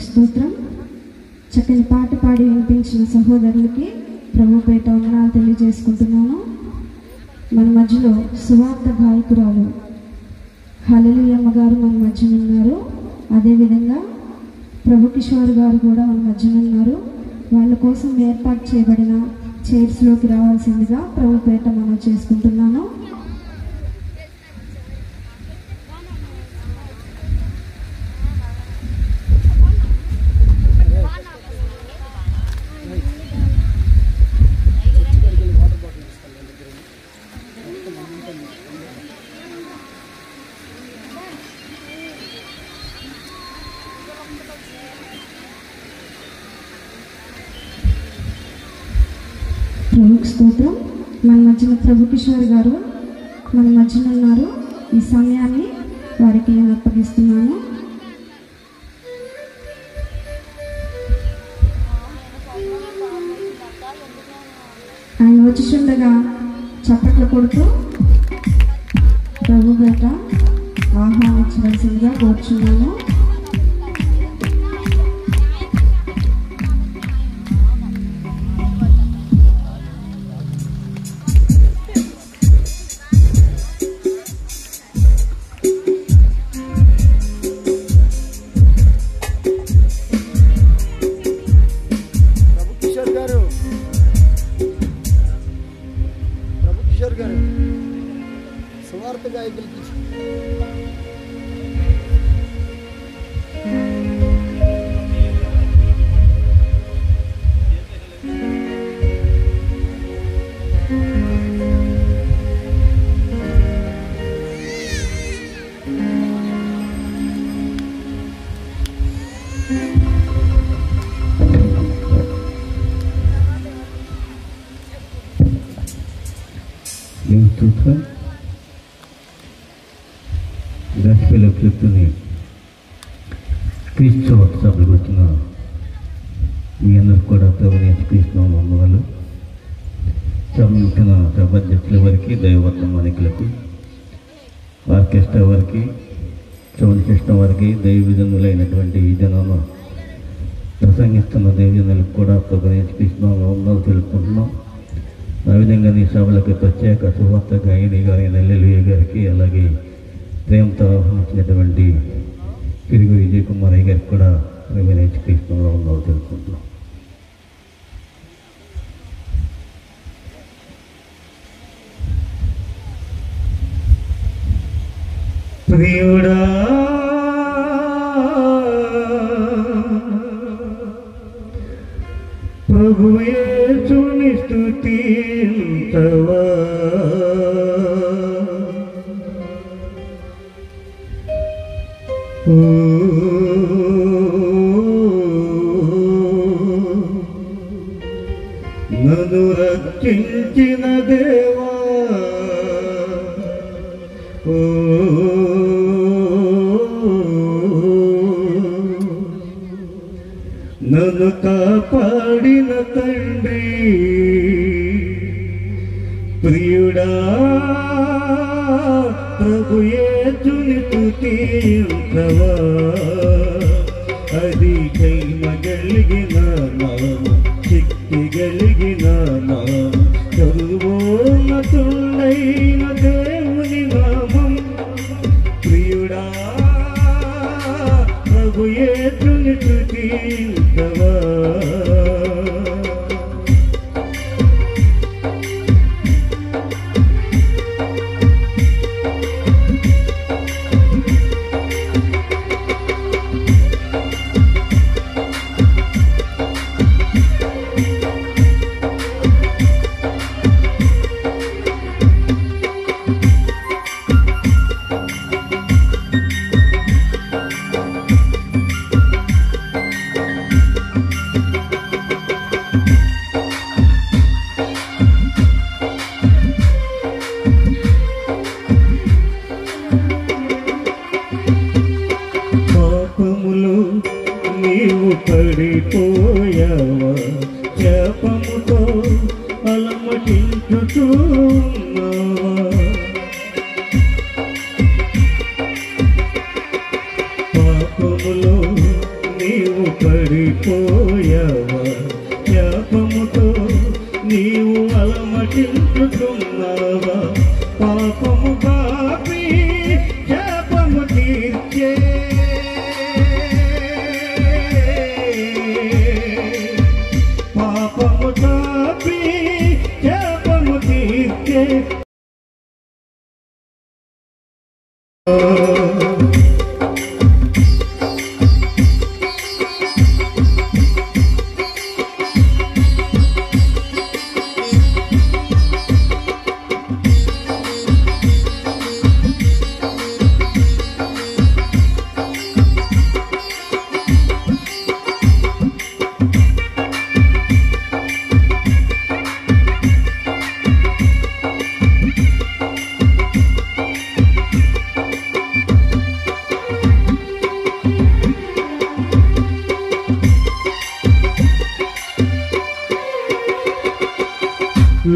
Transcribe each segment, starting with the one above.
స్తోత్రం. చక్కని పాట పాడి వినిపించిన సహోదరులకి ప్రభు పేట వందనాలు తెలియజేసుకుంటున్నాను. మన మధ్యలో సువార్త గాయకురాలు హల్లెలూయమ్మ గారు మన మధ్యన ఉన్నారు. అదేవిధంగా ప్రభు కిషోర్ గారు కూడా మన మధ్యన ఉన్నారు. వాళ్ళ కోసం ఏర్పాటు చేయబడిన చైర్స్లోకి రావాల్సిందిగా ప్రభు పేట మనం చేసుకుంటున్నాను. ప్రభుకి స్తోత్రం. మన మధ్యన ప్రభు కిషోర్ గారు మన మధ్యన ఉన్నారు. ఈ సమయాన్ని వారికి నేను అప్పగిస్తున్నాను. ఆయన వచ్చిచుండగా చప్పట్లు కొడుతూ ప్రభు పేట ఆహ్వానించవలసిందిగా కోరుచున్నాను. సువార్త గాయకులకి దేవుని స్తోత్రం. గాస్పెల్ ఆఫ్ ట్రూత్ని క్రీస్తు సభలకు వచ్చిన మీ అందరూ కూడా ప్రభుని యేసుక్రీస్తు వాళ్ళు సంబంధించిన సభాధ్యక్షుల వారికి, దైవవర్తమానికులకు, ఆర్కెస్ట్రా వారికి, సౌండ్ సిస్టమ్ వారికి, దైవజనులైనటువంటి ఈ జనాలను ప్రసంగిస్తున్న దైవజనులకు కూడా ప్రభుని యేసుక్రీస్తు వందనాలు తెలుపుకుంటున్నాం. ఆ విధంగా నీ సభలకు ప్రత్యేక సువార్త గాయని గారి నెల్లెలుయ్య గారికి, అలాగే ప్రేమతో ఆహ్వానించినటువంటి తిరుగు విజయ్ కుమార్ గారికి కూడా ప్రభుని యేసుక్రీస్తు వందనాలు తెలుపుకుంటున్నాం. ప్రియుడా ప్రభు యేసుని స్తుతించవా, నన్ను రక్షించిన దేవా, నన్ను కాపాడిన తండ్రి, ప్రియుడా ప్రభు యేసుని స్తుతించవా, అది మహిమగలిగిన నామం, శక్తి కలిగిన నామం, సర్వోన్నతుడైన దేవుని నామం. ప్రియుడా ప్రభు యేసుని స్తుతించవా, పాపములో నీవు పడిపోయావా, శాపముతో అలమటించుతున్నావా, పాపములో నీవు పడిపోయావా, శాపముతో నీవు అలమటించుతున్నావా, పాపము పాపి శాపము తీర్చే, పాపము తాపి శాపము తీర్చే,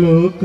లోక